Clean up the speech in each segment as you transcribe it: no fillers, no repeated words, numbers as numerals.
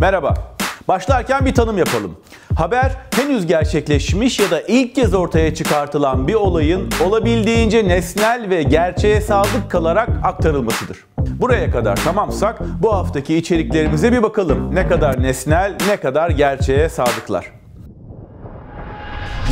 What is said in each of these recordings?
Merhaba. Başlarken bir tanım yapalım. Haber henüz gerçekleşmiş ya da ilk kez ortaya çıkartılan bir olayın olabildiğince nesnel ve gerçeğe sadık kalarak aktarılmasıdır. Buraya kadar tamamsak bu haftaki içeriklerimize bir bakalım. Ne kadar nesnel, ne kadar gerçeğe sadıklar.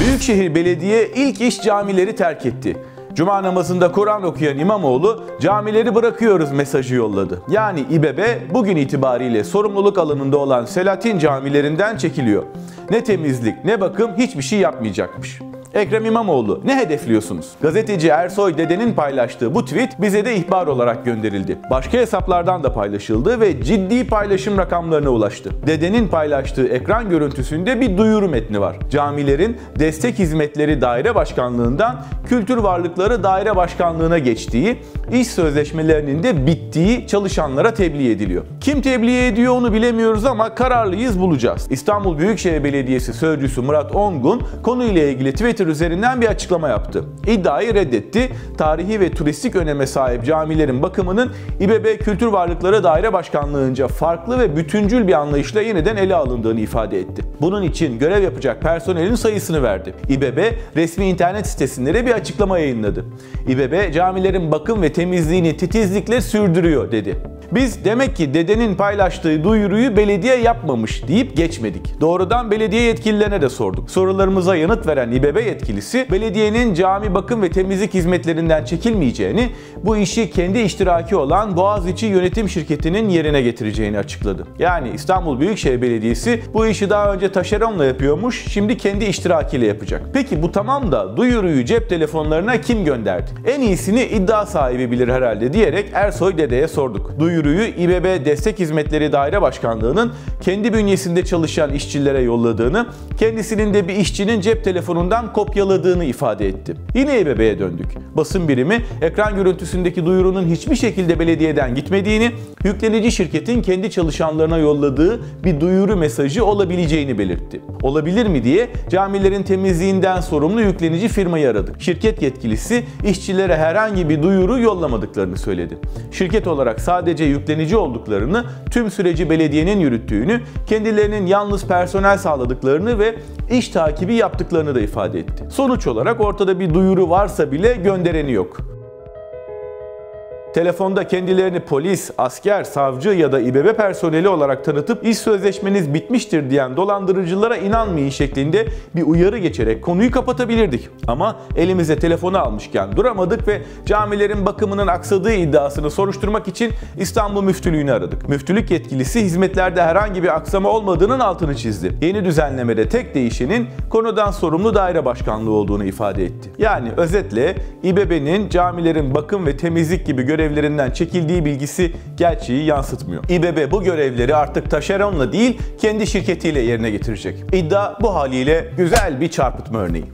Büyükşehir Belediye ilk iş camileri terk etti. Cuma namazında Kur'an okuyan İmamoğlu, camileri bırakıyoruz mesajı yolladı. Yani İBB bugün itibariyle sorumluluk alanında olan Selahattin camilerinden çekiliyor. Ne temizlik, ne bakım, hiçbir şey yapmayacakmış. Ekrem İmamoğlu, ne hedefliyorsunuz? Gazeteci Ersoy Dede'nin paylaştığı bu tweet bize de ihbar olarak gönderildi. Başka hesaplardan da paylaşıldı ve ciddi paylaşım rakamlarına ulaştı. Dede'nin paylaştığı ekran görüntüsünde bir duyuru metni var. Camilerin Destek Hizmetleri Daire Başkanlığı'ndan Kültür Varlıkları Daire Başkanlığı'na geçtiği, iş sözleşmelerinin de bittiği çalışanlara tebliğ ediliyor. Kim tebliğ ediyor onu bilemiyoruz ama kararlıyız, bulacağız. İstanbul Büyükşehir Belediyesi Sözcüsü Murat Ongun konuyla ilgili Twitter üzerinden bir açıklama yaptı. İddiayı reddetti. Tarihi ve turistik öneme sahip camilerin bakımının İBB Kültür Varlıkları Daire Başkanlığı'nca farklı ve bütüncül bir anlayışla yeniden ele alındığını ifade etti. Bunun için görev yapacak personelin sayısını verdi. İBB resmi internet sitesinde bir açıklama yayınladı. İBB camilerin bakım ve temizliğini titizlikle sürdürüyor dedi. Biz demek ki dedenin paylaştığı duyuruyu belediye yapmamış deyip geçmedik. Doğrudan belediye yetkililerine de sorduk. Sorularımıza yanıt veren İBB yetkilisi belediyenin cami bakım ve temizlik hizmetlerinden çekilmeyeceğini, bu işi kendi iştiraki olan Boğaziçi Yönetim Şirketi'nin yerine getireceğini açıkladı. Yani İstanbul Büyükşehir Belediyesi bu işi daha önce taşeronla yapıyormuş, şimdi kendi iştirakiyle yapacak. Peki bu tamam da duyuruyu cep telefonlarına kim gönderdi? En iyisini iddia sahibi bilir herhalde diyerek Ersoy Dede'ye sorduk. Duyuruyu İBB Destek Hizmetleri Daire Başkanlığı'nın kendi bünyesinde çalışan işçilere yolladığını, kendisinin de bir işçinin cep telefonundan kopyaladığını ifade etti. Yine İBB'ye döndük. Basın birimi ekran görüntüsündeki duyurunun hiçbir şekilde belediyeden gitmediğini, yüklenici şirketin kendi çalışanlarına yolladığı bir duyuru mesajı olabileceğini belirtti. Olabilir mi diye camilerin temizliğinden sorumlu yüklenici firmayı aradık. Şirket yetkilisi işçilere herhangi bir duyuru yollamadıklarını söyledi. Şirket olarak sadece yüklenici olduklarını, tüm süreci belediyenin yürüttüğünü, kendilerinin yalnız personel sağladıklarını ve iş takibi yaptıklarını da ifade etti. Sonuç olarak ortada bir duyuru varsa bile göndereni yok. Telefonda kendilerini polis, asker, savcı ya da İBB personeli olarak tanıtıp iş sözleşmeniz bitmiştir diyen dolandırıcılara inanmayın şeklinde bir uyarı geçerek konuyu kapatabilirdik. Ama elimize telefonu almışken duramadık ve camilerin bakımının aksadığı iddiasını soruşturmak için İstanbul Müftülüğü'nü aradık. Müftülük yetkilisi hizmetlerde herhangi bir aksama olmadığının altını çizdi. Yeni düzenlemede tek değişenin konudan sorumlu daire başkanlığı olduğunu ifade etti. Yani özetle İBB'nin camilerin bakım ve temizlik gibi görevlerinden çekildiği bilgisi gerçeği yansıtmıyor. İBB bu görevleri artık taşeronla değil, kendi şirketiyle yerine getirecek. İddia bu haliyle güzel bir çarpıtma örneği.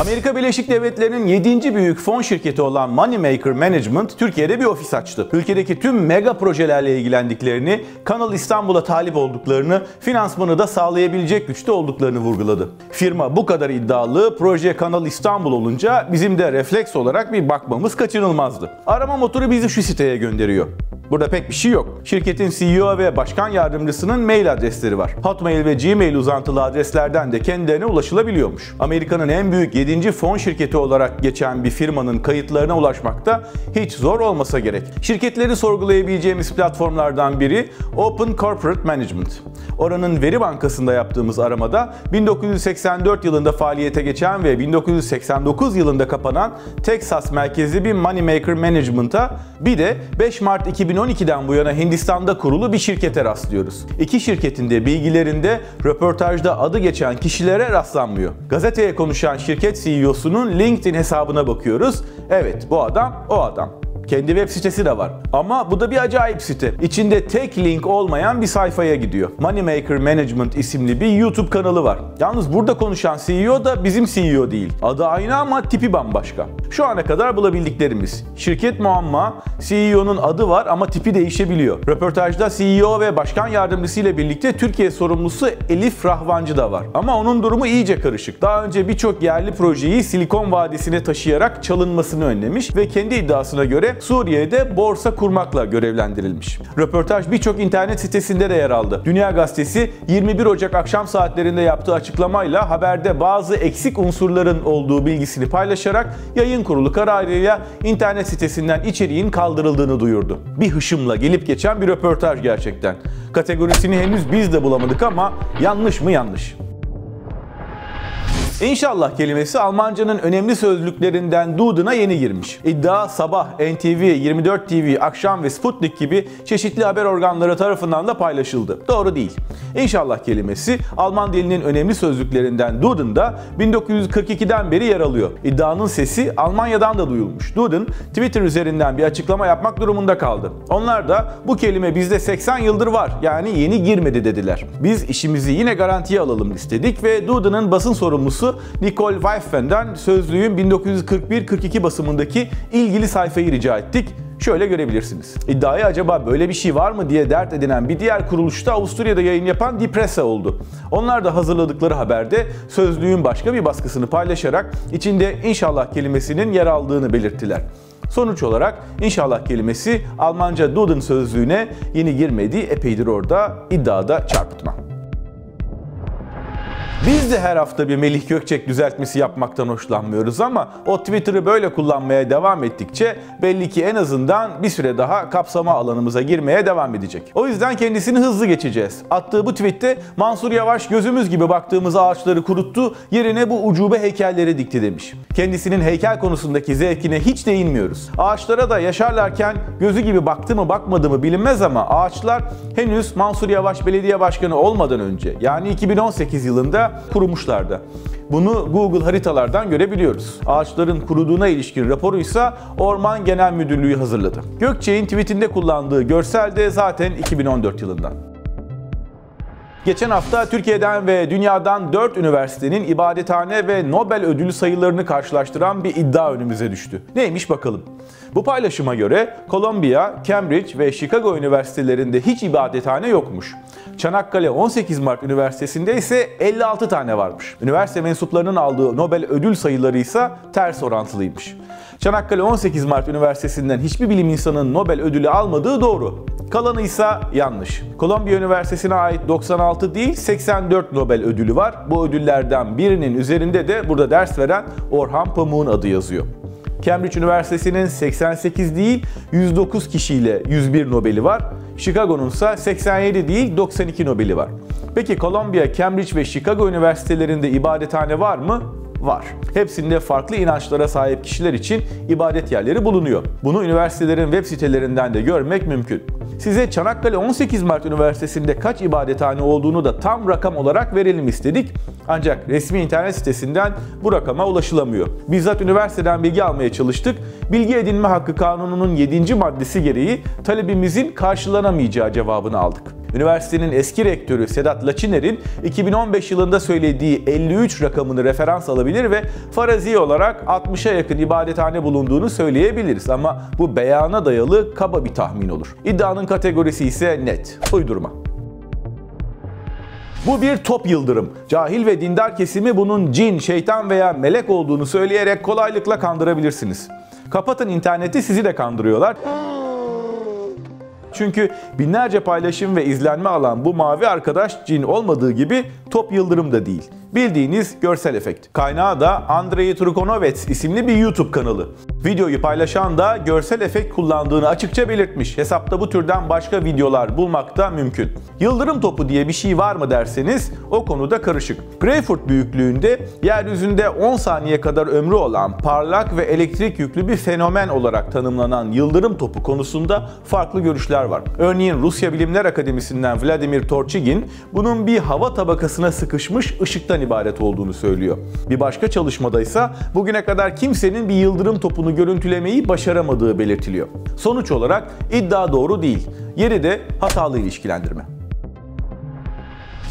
Amerika Birleşik Devletleri'nin 7. büyük fon şirketi olan Moneymaker Management Türkiye'de bir ofis açtı. Ülkedeki tüm mega projelerle ilgilendiklerini, Kanal İstanbul'a talip olduklarını, finansmanı da sağlayabilecek güçte olduklarını vurguladı. Firma bu kadar iddialı, proje Kanal İstanbul olunca bizim de refleks olarak bir bakmamız kaçınılmazdı. Arama motoru bizi şu siteye gönderiyor. Burada pek bir şey yok. Şirketin CEO ve başkan yardımcısının mail adresleri var. Hotmail ve Gmail uzantılı adreslerden de kendilerine ulaşılabiliyormuş. Amerika'nın en büyük 7. fon şirketi olarak geçen bir firmanın kayıtlarına ulaşmak da hiç zor olmasa gerek. Şirketleri sorgulayabileceğimiz platformlardan biri Open Corporate Management. Oranın veri bankasında yaptığımız aramada 1984 yılında faaliyete geçen ve 1989 yılında kapanan Texas merkezli bir Moneymaker Management'a, bir de 5 Mart 2012'den bu yana Hindistan'da kurulu bir şirkete rastlıyoruz. İki şirketin de bilgilerinde röportajda adı geçen kişilere rastlanmıyor. Gazeteye konuşan şirket CEO'sunun LinkedIn hesabına bakıyoruz. Evet, bu adam o adam. Kendi web sitesi de var. Ama bu da bir acayip site. İçinde tek link olmayan bir sayfaya gidiyor. Moneymaker Management isimli bir YouTube kanalı var. Yalnız burada konuşan CEO da bizim CEO değil. Adı aynı ama tipi bambaşka. Şu ana kadar bulabildiklerimiz. Şirket muamma, CEO'nun adı var ama tipi değişebiliyor. Röportajda CEO ve başkan yardımcısı ile birlikte Türkiye sorumlusu Elif Rahvancı da var. Ama onun durumu iyice karışık. Daha önce birçok yerli projeyi Silikon Vadisi'ne taşıyarak çalınmasını önlemiş ve kendi iddiasına göre ise Suriye'de borsa kurmakla görevlendirilmiş. Röportaj birçok internet sitesinde de yer aldı. Dünya Gazetesi 21 Ocak akşam saatlerinde yaptığı açıklamayla haberde bazı eksik unsurların olduğu bilgisini paylaşarak yayın kurulu kararıyla internet sitesinden içeriğin kaldırıldığını duyurdu. Bir hışımla gelip geçen bir röportaj gerçekten. Kategorisini henüz biz de bulamadık ama yanlış mı yanlış. İnşallah kelimesi Almancanın önemli sözlüklerinden Duden'a yeni girmiş. İddia Sabah, NTV, 24 TV, Akşam ve Sputnik gibi çeşitli haber organları tarafından da paylaşıldı. Doğru değil. İnşallah kelimesi Alman dilinin önemli sözlüklerinden Duden'da 1942'den beri yer alıyor. İddianın sesi Almanya'dan da duyulmuş. Duden Twitter üzerinden bir açıklama yapmak durumunda kaldı. Onlar da bu kelime bizde 80 yıldır var, yani yeni girmedi dediler. Biz işimizi yine garantiye alalım istedik ve Duden'ın basın sorumlusu Nicole Weifen'den sözlüğün 1941-42 basımındaki ilgili sayfayı rica ettik. Şöyle görebilirsiniz. İddiayı acaba böyle bir şey var mı diye dert edinen bir diğer kuruluşta Avusturya'da yayın yapan Die Presse oldu. Onlar da hazırladıkları haberde sözlüğün başka bir baskısını paylaşarak içinde inşallah kelimesinin yer aldığını belirttiler. Sonuç olarak inşallah kelimesi Almanca Duden sözlüğüne yeni girmediği epeydir orada, iddiada çarpıtma. Biz de her hafta bir Melih Gökçek düzeltmesi yapmaktan hoşlanmıyoruz ama o Twitter'ı böyle kullanmaya devam ettikçe belli ki en azından bir süre daha kapsama alanımıza girmeye devam edecek. O yüzden kendisini hızlı geçeceğiz. Attığı bu tweette Mansur Yavaş gözümüz gibi baktığımız ağaçları kuruttu, yerine bu ucube heykelleri dikti demiş. Kendisinin heykel konusundaki zevkine hiç değinmiyoruz. Ağaçlara da yaşarlarken gözü gibi baktı mı bakmadı mı bilinmez ama ağaçlar henüz Mansur Yavaş belediye başkanı olmadan önce, yani 2018 yılında kurumuşlardı. Bunu Google haritalardan görebiliyoruz. Ağaçların kuruduğuna ilişkin raporu ise Orman Genel Müdürlüğü hazırladı. Gökçek'in tweetinde kullandığı görsel de zaten 2014 yılından. Geçen hafta Türkiye'den ve dünyadan 4 üniversitenin ibadethane ve Nobel ödülü sayılarını karşılaştıran bir iddia önümüze düştü. Neymiş bakalım. Bu paylaşıma göre Columbia, Cambridge ve Chicago üniversitelerinde hiç ibadethane yokmuş. Çanakkale 18 Mart Üniversitesi'nde ise 56 tane varmış. Üniversite mensuplarının aldığı Nobel ödül sayıları ise ters orantılıymış. Çanakkale 18 Mart Üniversitesi'nden hiçbir bilim insanının Nobel ödülü almadığı doğru. Kalanı ise yanlış. Columbia Üniversitesi'ne ait 96 değil 84 Nobel ödülü var. Bu ödüllerden birinin üzerinde de burada ders veren Orhan Pamuk'un adı yazıyor. Cambridge Üniversitesi'nin 88 değil 109 kişiyle 101 Nobel'i var. Chicago'nun ise 87 değil 92 Nobel'i var. Peki Columbia, Cambridge ve Chicago üniversitelerinde ibadethane var mı? Var. Hepsinde farklı inançlara sahip kişiler için ibadet yerleri bulunuyor. Bunu üniversitelerin web sitelerinden de görmek mümkün. Size Çanakkale 18 Mart Üniversitesi'nde kaç ibadethane olduğunu da tam rakam olarak verelim istedik. Ancak resmi internet sitesinden bu rakama ulaşılamıyor. Bizzat üniversiteden bilgi almaya çalıştık. Bilgi edinme hakkı kanununun 7. maddesi gereği talebimizin karşılanamayacağı cevabını aldık. Üniversitenin eski rektörü Sedat Laçiner'in 2015 yılında söylediği 53 rakamını referans alabilir ve farazi olarak 60'a yakın ibadethane bulunduğunu söyleyebiliriz ama bu beyana dayalı kaba bir tahmin olur. İddianın kategorisi ise net, uydurma. Bu bir top yıldırım. Cahil ve dindar kesimi bunun cin, şeytan veya melek olduğunu söyleyerek kolaylıkla kandırabilirsiniz. Kapatın interneti, sizi de kandırıyorlar. Çünkü binlerce paylaşım ve izlenme alan bu mavi arkadaş cin olmadığı gibi top yıldırım da değil. Bildiğiniz görsel efekt. Kaynağı da Andrei Trukonovets isimli bir YouTube kanalı. Videoyu paylaşan da görsel efekt kullandığını açıkça belirtmiş. Hesapta bu türden başka videolar bulmak da mümkün. Yıldırım topu diye bir şey var mı derseniz o konuda karışık. Greyfurt büyüklüğünde yeryüzünde 10 saniye kadar ömrü olan parlak ve elektrik yüklü bir fenomen olarak tanımlanan yıldırım topu konusunda farklı görüşler var. Örneğin Rusya Bilimler Akademisi'nden Vladimir Torchigin bunun bir hava tabakasına sıkışmış ışıktan ibaret olduğunu söylüyor. Bir başka çalışmada ise bugüne kadar kimsenin bir yıldırım topunu görüntülemeyi başaramadığı belirtiliyor. Sonuç olarak iddia doğru değil. Yeri de hatalı ilişkilendirme.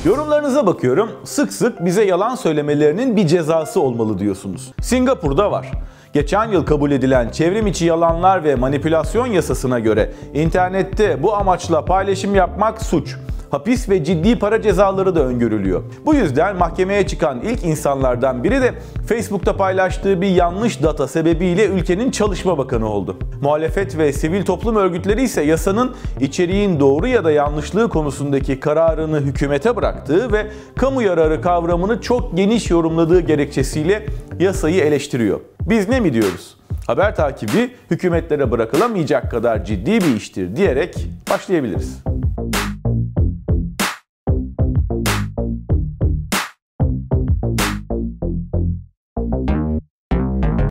Yorumlarınıza bakıyorum. Sık sık bize yalan söylemelerinin bir cezası olmalı diyorsunuz. Singapur'da var. Geçen yıl kabul edilen çevrim içi yalanlar ve manipülasyon yasasına göre internette bu amaçla paylaşım yapmak suç. hapis ve ciddi para cezaları da öngörülüyor. Bu yüzden mahkemeye çıkan ilk insanlardan biri de Facebook'ta paylaştığı bir yanlış data sebebiyle ülkenin Çalışma Bakanı oldu. Muhalefet ve sivil toplum örgütleri ise yasanın içeriğin doğru ya da yanlışlığı konusundaki kararını hükümete bıraktığı ve kamu yararı kavramını çok geniş yorumladığı gerekçesiyle yasayı eleştiriyor. Biz ne mi diyoruz? Haber takibi hükümetlere bırakılamayacak kadar ciddi bir iştir diyerek başlayabiliriz.